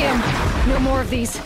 Damn! No more of these.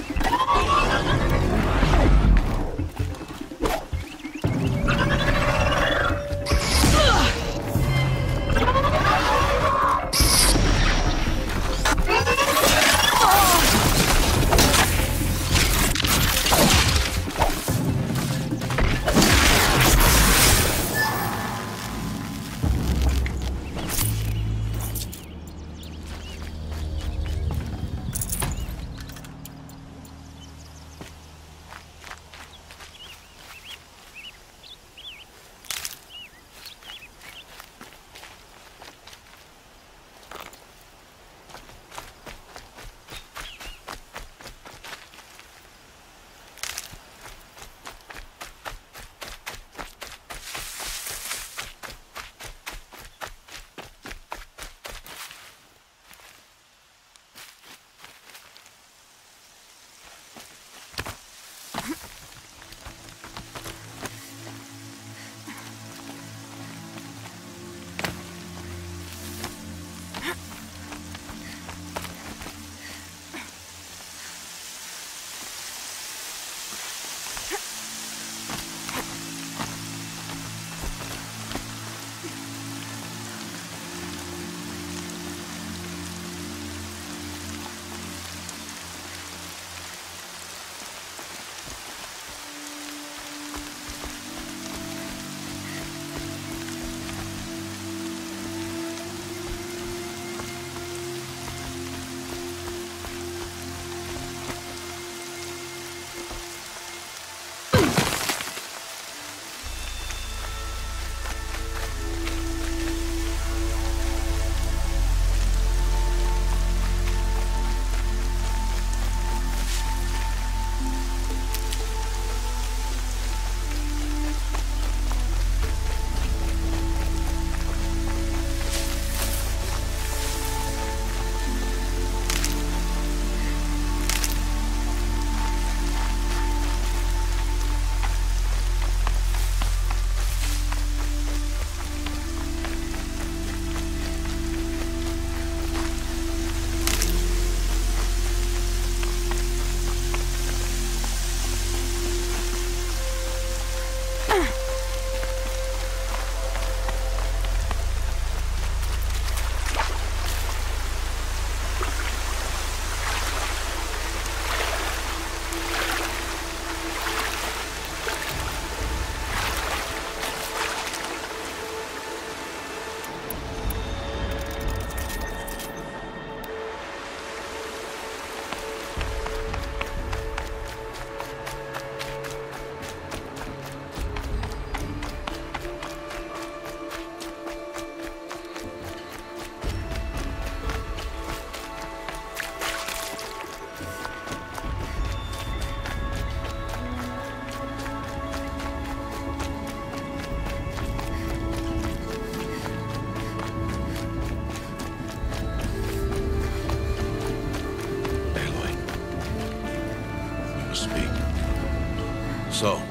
So,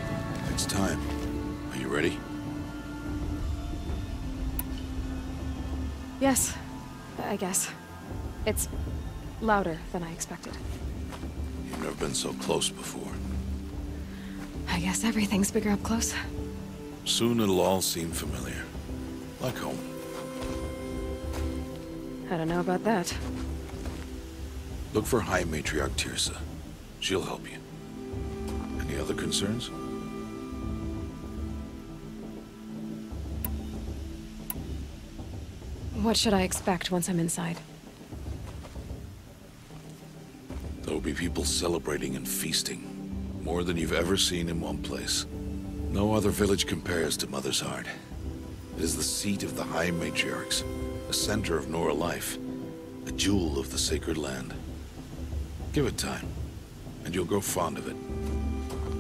it's time. Are you ready? Yes, I guess. It's louder than I expected. You've never been so close before. I guess everything's bigger up close. Soon it'll all seem familiar. Like home. I don't know about that. Look for High Matriarch Tirsa. She'll help you. Any other concerns? What should I expect once I'm inside? There'll be people celebrating and feasting. More than you've ever seen in one place. No other village compares to Mother's Heart. It is the seat of the High Matriarchs, a center of Nora life, a jewel of the sacred land. Give it time, and you'll grow fond of it.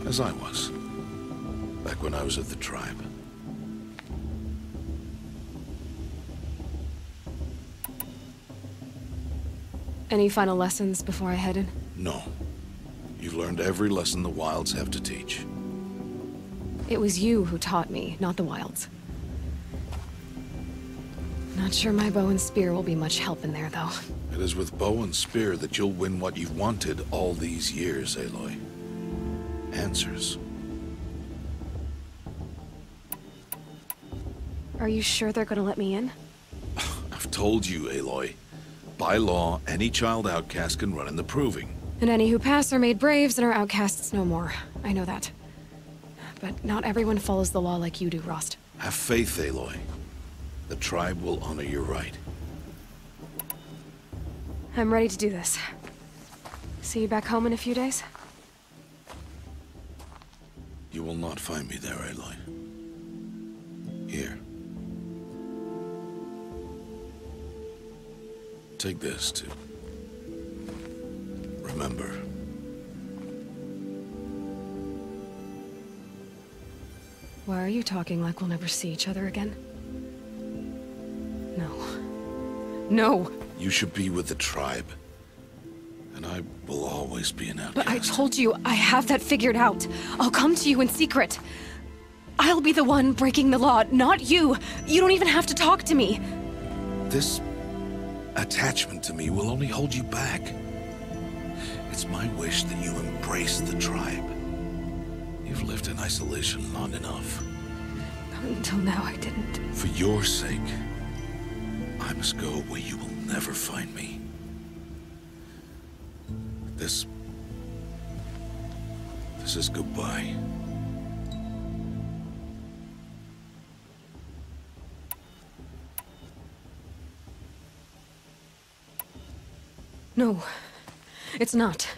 As I was, back when I was at the tribe. Any final lessons before I head in? No. You've learned every lesson the Wilds have to teach. It was you who taught me, not the Wilds. Not sure my bow and spear will be much help in there, though. It is with bow and spear that you'll win what you've wanted all these years, Aloy. Answers. Are you sure they're gonna let me in? I've told you, Aloy. By law, any child outcast can run in the proving. And any who pass are made braves and are outcasts no more. I know that. But not everyone follows the law like you do, Rost. Have faith, Aloy. The tribe will honor your right. I'm ready to do this. See you back home in a few days? You will not find me there, Aloy. Here. Take this, too. Remember. Why are you talking like we'll never see each other again? No. No! You should be with the tribe. And I will always be an outcast. But I told you, I have that figured out. I'll come to you in secret. I'll be the one breaking the law, not you. You don't even have to talk to me. This attachment to me will only hold you back. It's my wish that you embrace the tribe. You've lived in isolation long enough. Until now, I didn't. For your sake, I must go where you will never find me. This is goodbye. No, it's not.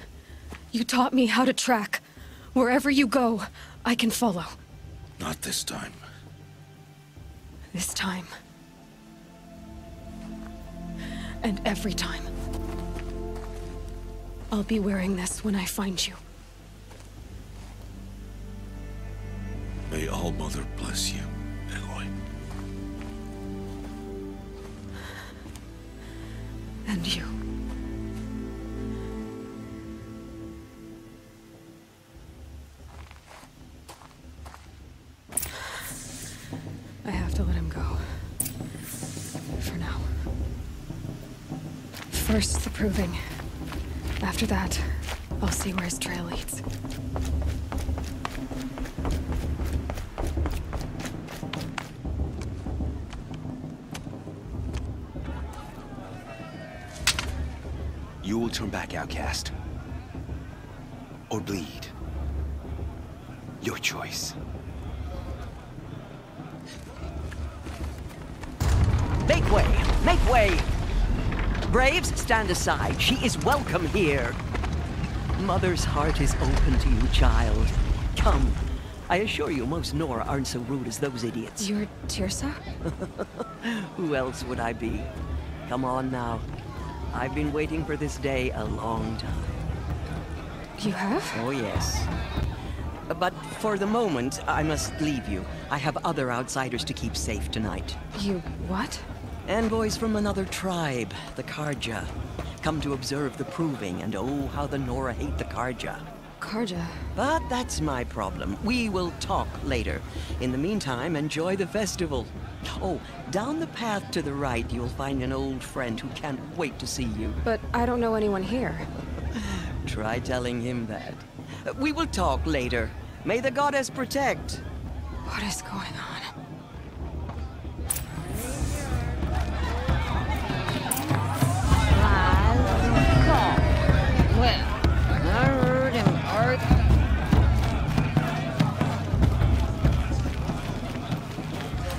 You taught me how to track. Wherever you go, I can follow. Not this time. This time. And every time. I'll be wearing this when I find you. May All-Mother bless you, Aloy. And you. I have to let him go. For now. First, the proving. After that, I'll see where his trail leads. You will turn back, outcast. Or bleed. Your choice. Make way! Make way! Braves, stand aside. She is welcome here. Mother's heart is open to you, child. Come. I assure you, most Nora aren't so rude as those idiots. You're Teersa? Who else would I be? Come on now. I've been waiting for this day a long time. You have? Oh, yes. But for the moment, I must leave you. I have other outsiders to keep safe tonight. You what? Envoys from another tribe, the Carja. Come to observe the proving, and oh, how the Nora hate the Carja. Carja? But that's my problem. We will talk later. In the meantime, enjoy the festival. Oh, down the path to the right, you'll find an old friend who can't wait to see you. But I don't know anyone here. Try telling him that. We will talk later. May the goddess protect. What is going on?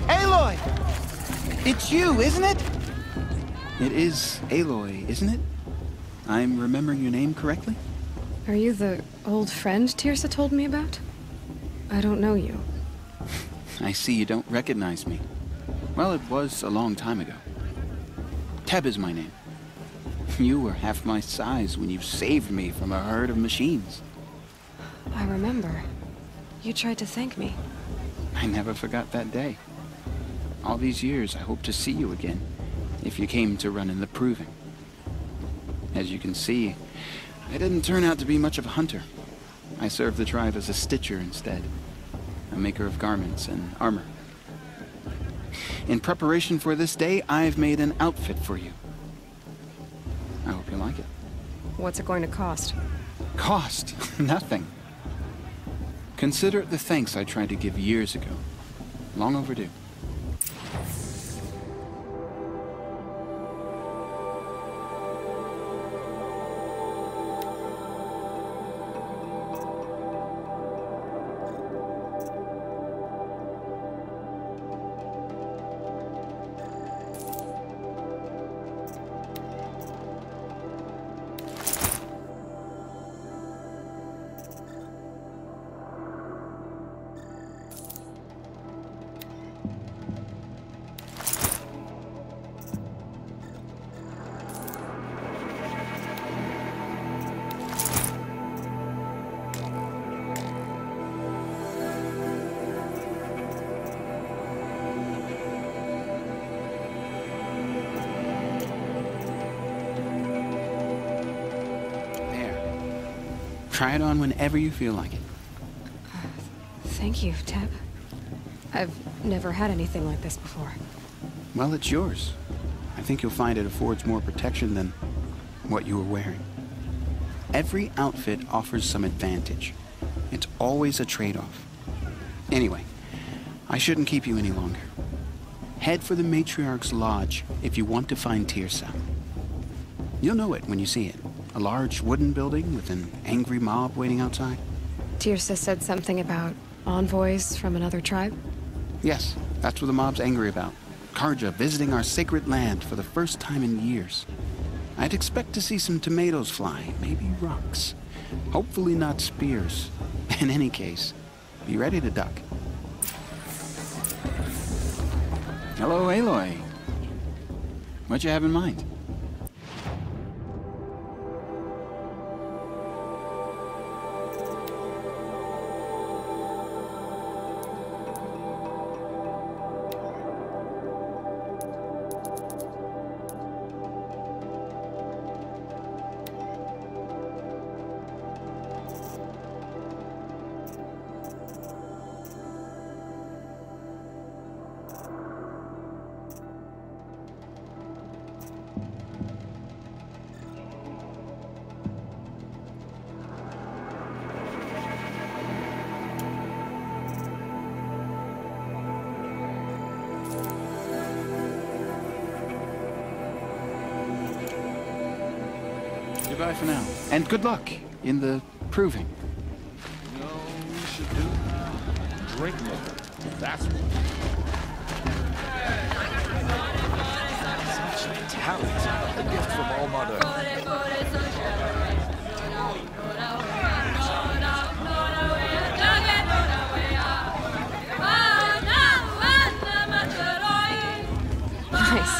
Aloy! It's you, isn't it? It is Aloy, isn't it? I'm remembering your name correctly? Are you the old friend Teersa told me about? I don't know you. I see you don't recognize me. Well, it was a long time ago. Teb is my name. You were half my size when you saved me from a herd of machines. I remember. You tried to thank me. I never forgot that day. All these years, I hope to see you again, if you came to run in the proving. As you can see, I didn't turn out to be much of a hunter. I served the tribe as a stitcher instead, a maker of garments and armor. In preparation for this day, I've made an outfit for you. like it. What's it going to cost? Cost? Nothing. Consider it the thanks I tried to give years ago. Long overdue. Try it on whenever you feel like it. Thank you, Teb. I've never had anything like this before. Well, it's yours. I think you'll find it affords more protection than what you were wearing. Every outfit offers some advantage. It's always a trade-off. Anyway, I shouldn't keep you any longer. Head for the Matriarch's Lodge if you want to find Tirsa. You'll know it when you see it. A large wooden building with an angry mob waiting outside. Tirsa said something about envoys from another tribe? Yes, that's what the mob's angry about. Karja visiting our sacred land for the first time in years. I'd expect to see some tomatoes fly, maybe rocks. Hopefully not spears. In any case, be ready to duck. Hello, Aloy. What you have in mind? Goodbye for now. And good luck in the proving. You know what we should do? Drink more. That's what. Such talent. A gift from All Mother. Nice.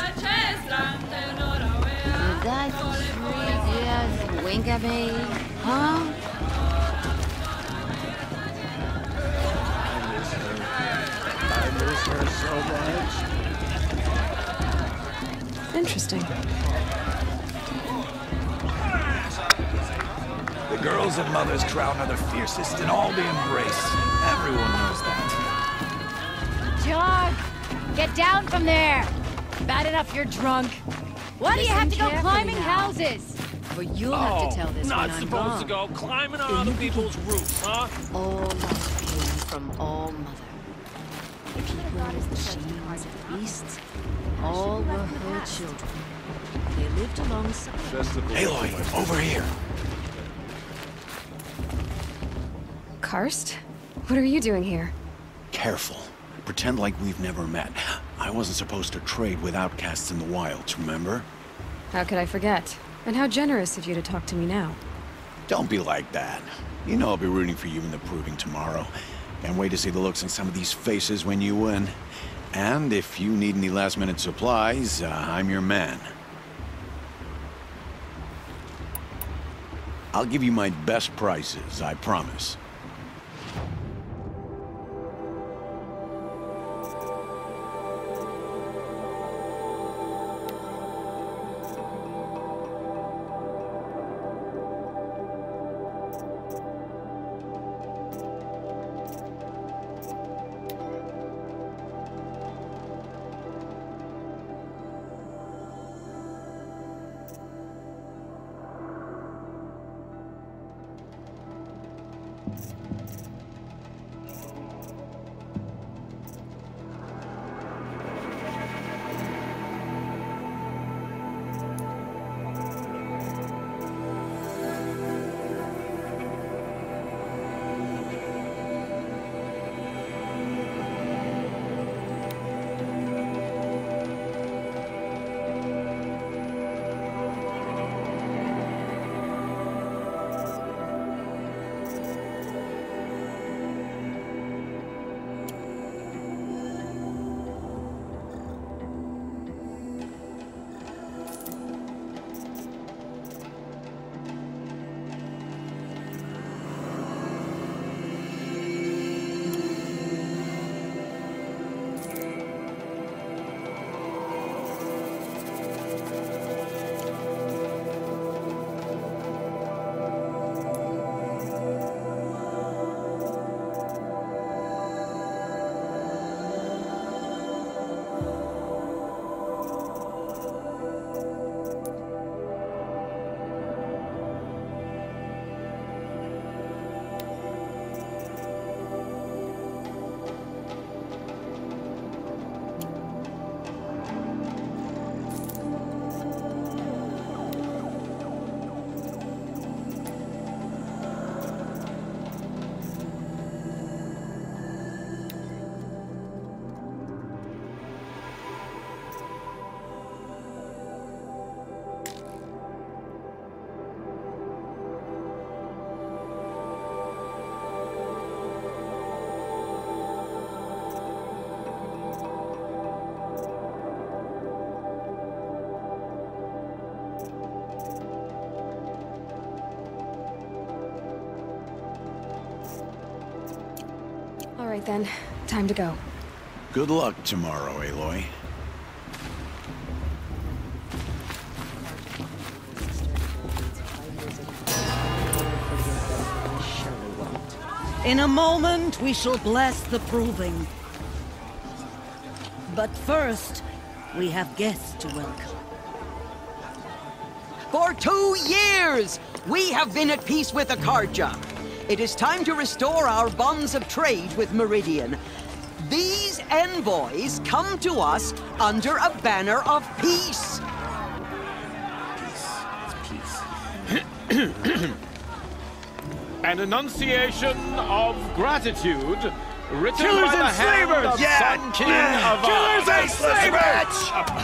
Wink at me, huh? I miss her so much. Interesting. The girls at Mother's Crown are the fiercest in all the embrace. Everyone knows that. John, get down from there. Bad enough you're drunk. Why do you have to go climbing houses? For you'll have to tell this not when I'm supposed gone. to go climbing on other people's roofs, huh? All love came from All Mother. The people, machines, and beasts, all were her children. They lived alongside. Aloy, over here. Karst? What are you doing here? Careful. Pretend like we've never met. I wasn't supposed to trade with outcasts in the wilds, remember? How could I forget? And how generous of you to talk to me now. Don't be like that. You know I'll be rooting for you in the proving tomorrow. Can't wait to see the looks on some of these faces when you win. And if you need any last-minute supplies, I'm your man. I'll give you my best prices, I promise. right then. Time to go. Good luck tomorrow, Aloy. In a moment, we shall bless the proving. But first, we have guests to welcome. For 2 years, we have been at peace with the Carja. It is time to restore our bonds of trade with Meridian. These envoys come to us under a banner of peace. An enunciation of gratitude written Killers by the and hand slavers! of Yeah! Sun King of Killers and slavers!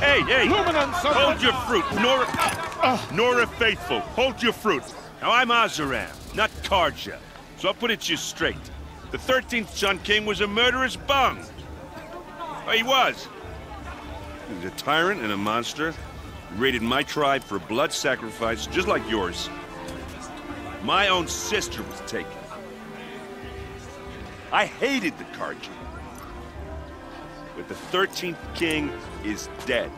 Hey, hey! Luminance of Hold your fruit, Nora. Nora Faithful, hold your fruit. Now I'm Azaram, not Carja, so I'll put it to you straight. The 13th Sun King was a murderous bung. Oh, he was. He was a tyrant and a monster. He raided my tribe for blood sacrifice, just like yours. My own sister was taken. I hated the Carja. But the 13th king is dead.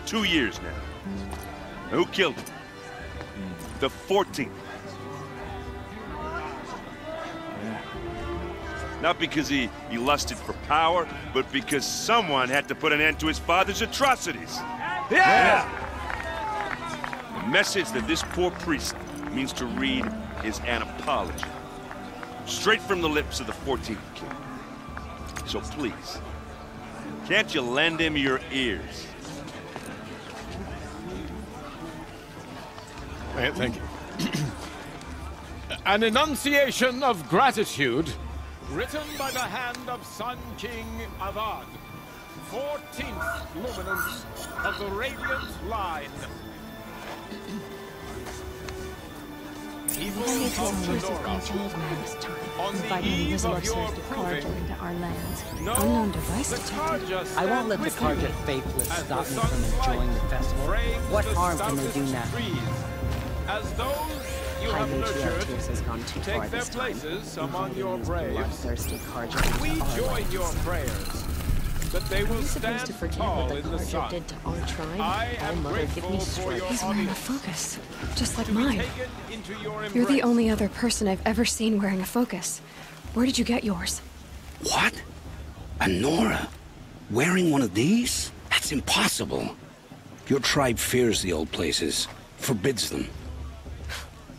2 years now. Who killed him? The 14th. Not because he lusted for power, but because someone had to put an end to his father's atrocities. Yeah! The message that this poor priest means to read is an apology. Straight from the lips of the 14th king. So please, can't you lend him your ears? Thank you. An enunciation of gratitude written by the hand of Sun King Avad, 14th luminance of the Radiant Line. People of Nora, on the eve of your proving, into our lands. no, Unknown device the detected. Carja I won't let the stand with Carja you faithless as stop the me from sun's enjoying light the festival. frames What the harm can they do stoutest now? trees, as those you have nurtured has gone too far take their this time. places among your These braves. bloodthirsty Carja We into our join lands. your prayers that they Are will we supposed stand to forget tall what the in the Carja sun. did to our tribe? I Oh, am Mother, give grateful me for strength. your He's wearing a audience focus, just like to be mine. taken into your You're the embrace. only other person I've ever seen wearing a focus. Where did you get yours? What? A Nora? Wearing one of these? That's impossible. Your tribe fears the old places, forbids them.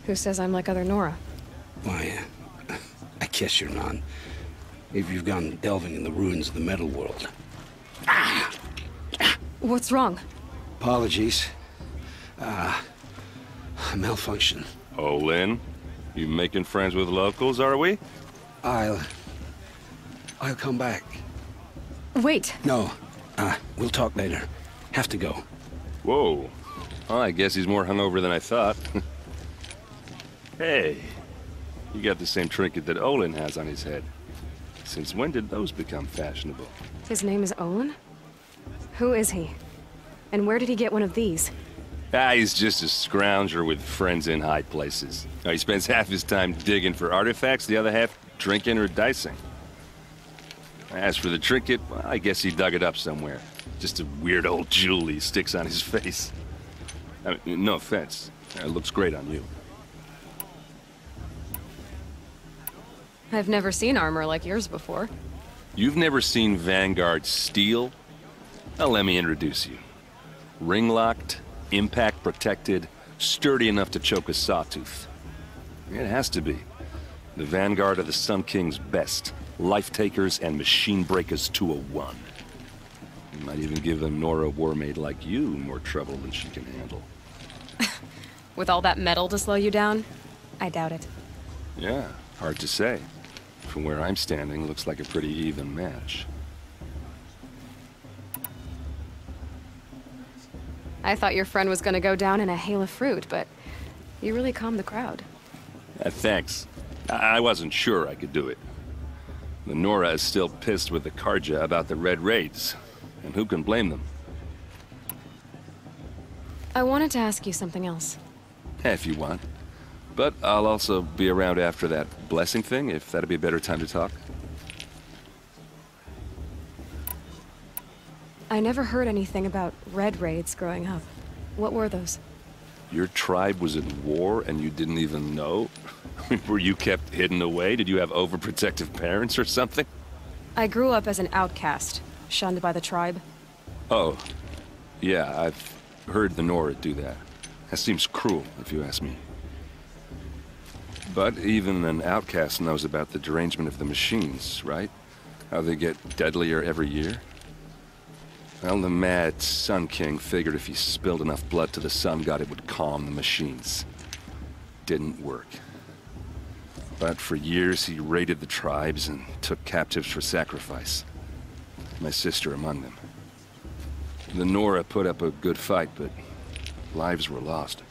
Who says I'm like other Nora? Why, I guess you're not. If you've gone delving in the ruins of the metal world. What's wrong? Apologies. A malfunction. Oh, Lynn, you making friends with locals, are we? I'll come back. Wait. No, we'll talk later. Have to go. Whoa. Well, I guess he's more hungover than I thought. Hey, you got the same trinket that Olin has on his head. Since when did those become fashionable? His name is Olin? Who is he? And where did he get one of these? He's just a scrounger with friends in high places. He spends half his time digging for artifacts, the other half drinking or dicing. As for the trinket, well, I guess he dug it up somewhere. Just a weird old jewel he sticks on his face. I mean, no offense. It looks great on you. I've never seen armor like yours before. You've never seen Vanguard steel? Well, let me introduce you. Ring-locked, impact-protected, sturdy enough to choke a sawtooth. It has to be. The Vanguard of the Sun King's best. Life-takers and machine-breakers to a one. You might even give a Nora warmaid like you more trouble than she can handle. With all that metal to slow you down? I doubt it. Yeah, hard to say. From where I'm standing, looks like a pretty even match. I thought your friend was gonna go down in a hail of fruit, but you really calmed the crowd. Thanks. I wasn't sure I could do it. The Nora is still pissed with the Carja about the Red Raids, and who can blame them? I wanted to ask you something else. If you want. But I'll also be around after that blessing thing, if that'd be a better time to talk. I never heard anything about red raids growing up. What were those? Your tribe was at war and you didn't even know? Were you kept hidden away? Did you have overprotective parents or something? I grew up as an outcast, shunned by the tribe. Oh, yeah, I've heard the Nora do that. That seems cruel, if you ask me. But even an outcast knows about the derangement of the machines, right? How they get deadlier every year? Well, the mad Sun King figured if he spilled enough blood to the Sun God, it would calm the machines. Didn't work. But for years, he raided the tribes and took captives for sacrifice. My sister among them. The Nora put up a good fight, but lives were lost.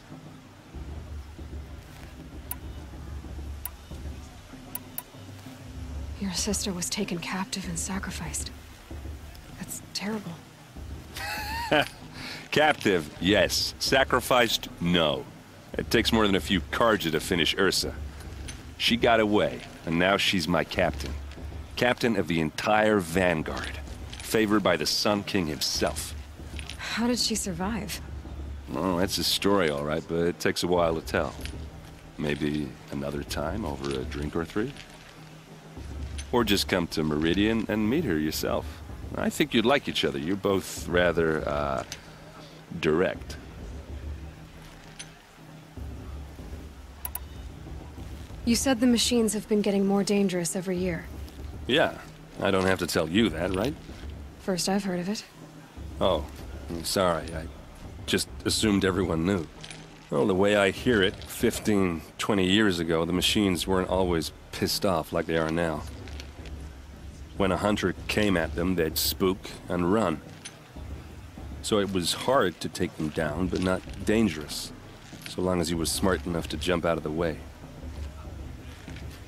Your sister was taken captive and sacrificed. That's terrible. Captive, yes. Sacrificed, no. It takes more than a few Carja to finish Ursa. She got away, and now she's my captain. Captain of the entire Vanguard. Favored by the Sun King himself. How did she survive? Well, that's a story, all right, but it takes a while to tell. Maybe another time over a drink or three? Or just come to Meridian and meet her yourself. I think you'd like each other. You're both rather, direct. You said the machines have been getting more dangerous every year. Yeah, I don't have to tell you that, right? First I've heard of it. Oh, I'm sorry. I just assumed everyone knew. Well, the way I hear it, 15, 20 years ago, the machines weren't always pissed off like they are now. When a hunter came at them, they'd spook and run. So it was hard to take them down, but not dangerous, so long as he was smart enough to jump out of the way.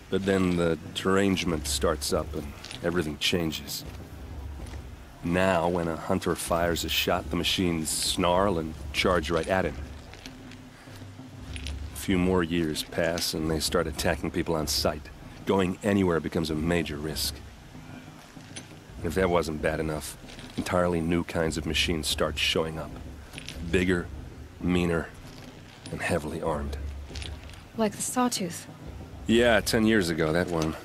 But then the derangement starts up and everything changes. Now, when a hunter fires a shot, the machines snarl and charge right at him. A few more years pass and they start attacking people on sight. Going anywhere becomes a major risk. And if that wasn't bad enough, entirely new kinds of machines start showing up. Bigger, meaner, and heavily armed. Like the Sawtooth. Yeah, 10 years ago, that one.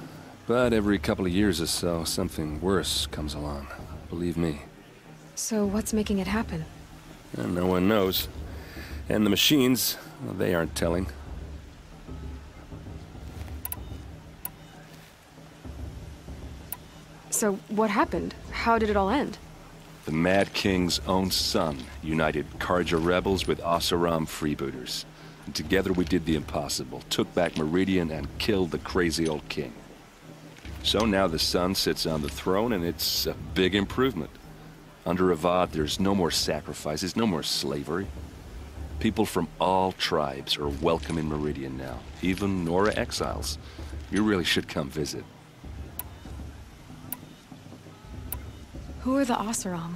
But every couple of years or so, something worse comes along. Believe me. So what's making it happen? And no one knows. And the machines, well, they aren't telling. So what happened? How did it all end? The Mad King's own son united Carja rebels with Oseram freebooters. And together we did the impossible, took back Meridian and killed the crazy old king. So now the son sits on the throne and it's a big improvement. Under Avad, there's no more sacrifices, no more slavery. People from all tribes are welcome in Meridian now, even Nora exiles. You really should come visit. Who are the Oseram?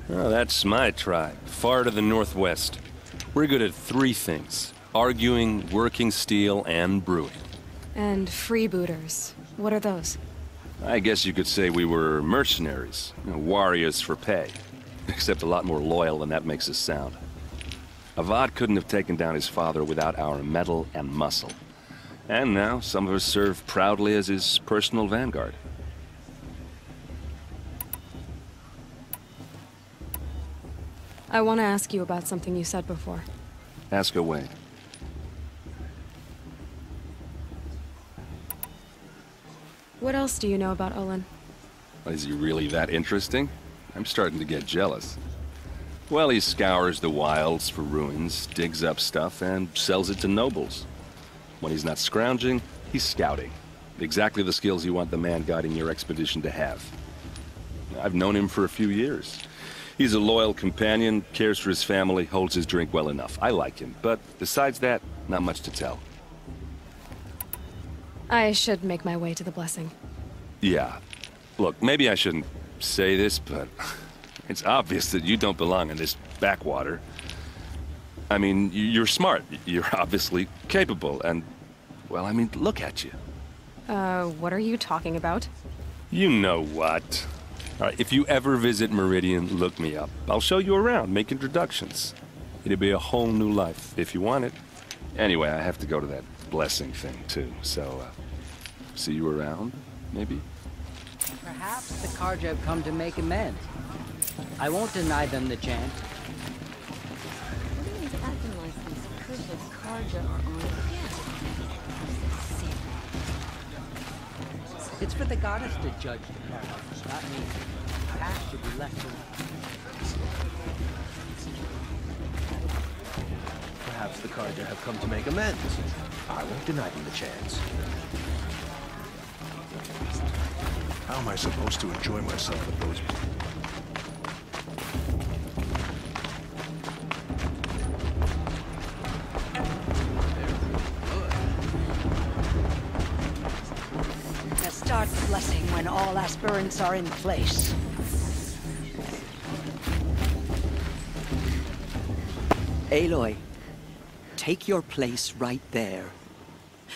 Oh, that's my tribe, far to the northwest. We're good at three things: arguing, working steel, and brewing. And freebooters. What are those? I guess you could say we were mercenaries, warriors for pay. Except a lot more loyal than that makes us sound. Avad couldn't have taken down his father without our metal and muscle. And now some of us serve proudly as his personal vanguard. I want to ask you about something you said before. Ask away. What else do you know about Olin? Is he really that interesting? I'm starting to get jealous. Well, he scours the wilds for ruins, digs up stuff, and sells it to nobles. When he's not scrounging, he's scouting. Exactly the skills you want the man guiding your expedition to have. I've known him for a few years. He's a loyal companion, cares for his family, holds his drink well enough. I like him, but besides that, not much to tell. I should make my way to the blessing. Yeah. Look, maybe I shouldn't say this, but it's obvious that you don't belong in this backwater. I mean, you're smart. You're obviously capable, and, well, I mean, look at you. What are you talking about? You know what. All right, if you ever visit Meridian, look me up. I'll show you around, make introductions. It'll be a whole new life, if you want it. Anyway, I have to go to that blessing thing, too, so, see you around, maybe? Perhaps the Carja have come to make amends. I won't deny them the chance. Everyone's acting like these cursed Carja are on again. It's for the goddess to judge the Carja, not me. Past should be left alone. Perhaps the Carja have come to make amends. I won't deny them the chance. How am I supposed to enjoy myself with those... Now start the blessing when all aspirants are in place. Aloy, take your place right there.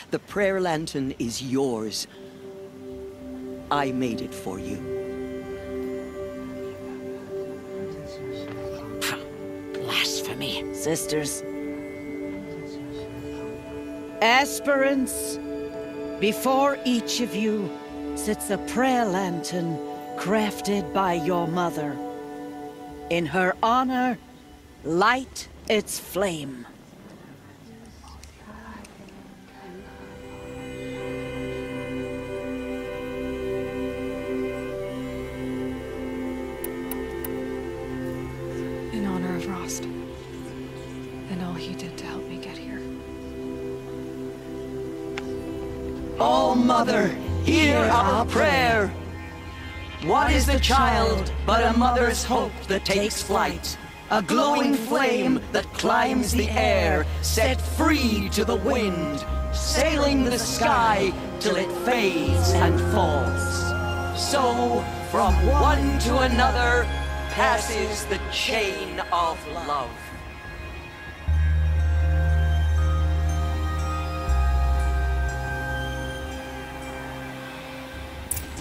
The prayer lantern is yours. I made it for you. Blasphemy, sisters. Aspirants, before each of you sits a prayer lantern crafted by your mother. In her honor, light its flame. In honor of Rost, and all he did to help me get here. Oh, Mother, hear our prayer. What is the child but a mother's hope that takes flight? A glowing flame that climbs the air, set free to the wind, sailing the sky till it fades and falls. So, from one to another, passes the chain of love.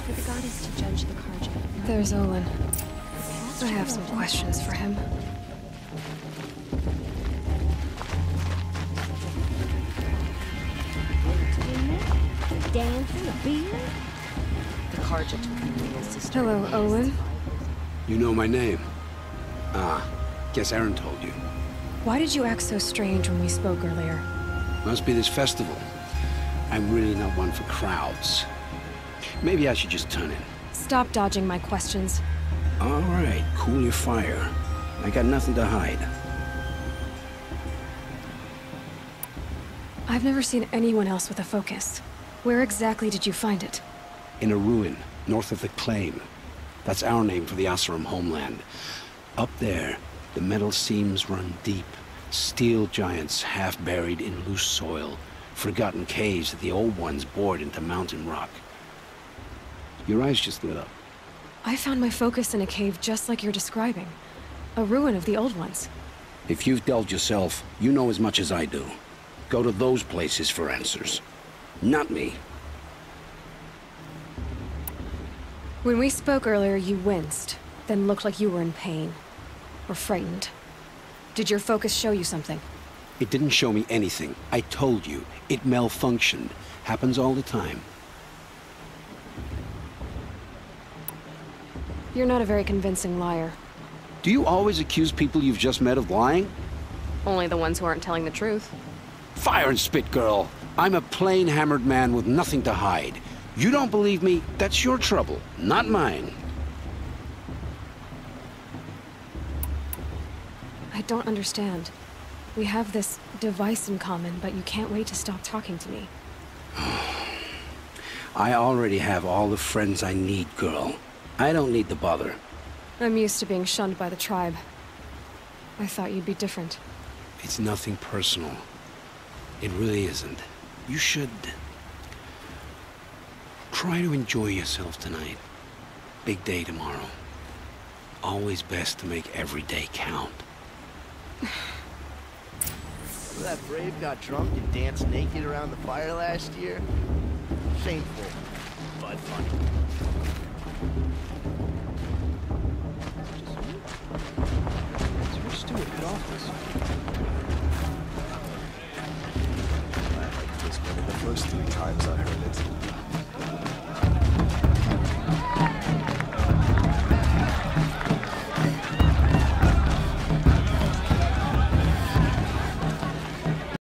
For the goddess to judge the Carja. There's Olin. I have some questions for him. The dancing, the beer. The Carja took me to sister. Hello, Olin. You know my name? Ah, guess Aaron told you. Why did you act so strange when we spoke earlier? Must be this festival. I'm really not one for crowds. Maybe I should just turn in. Stop dodging my questions. All right, cool your fire. I got nothing to hide. I've never seen anyone else with a focus. Where exactly did you find it? In a ruin, north of the Claim. That's our name for the Oseram homeland. Up there, the metal seams run deep. Steel giants half buried in loose soil. Forgotten caves that the old ones bored into mountain rock. Your eyes just lit up. I found my focus in a cave just like you're describing. A ruin of the old ones. If you've delved yourself, you know as much as I do. Go to those places for answers. Not me. When we spoke earlier, you winced, then looked like you were in pain. Or frightened. Did your focus show you something? It didn't show me anything. I told you. It malfunctioned. Happens all the time. You're not a very convincing liar. Do you always accuse people you've just met of lying? Only the ones who aren't telling the truth. Fire and spit, girl. I'm a plain hammered man with nothing to hide. You don't believe me, that's your trouble, not mine. I don't understand. We have this device in common, but you can't wait to stop talking to me. I already have all the friends I need, girl. I don't need the bother. I'm used to being shunned by the tribe. I thought you'd be different. It's nothing personal. It really isn't. You should... try to enjoy yourself tonight. Big day tomorrow. Always best to make every day count. That Brave got drunk and danced naked around the fire last year? Shameful, but funny. Stewart get off this? I like this better the first 3 times I heard it.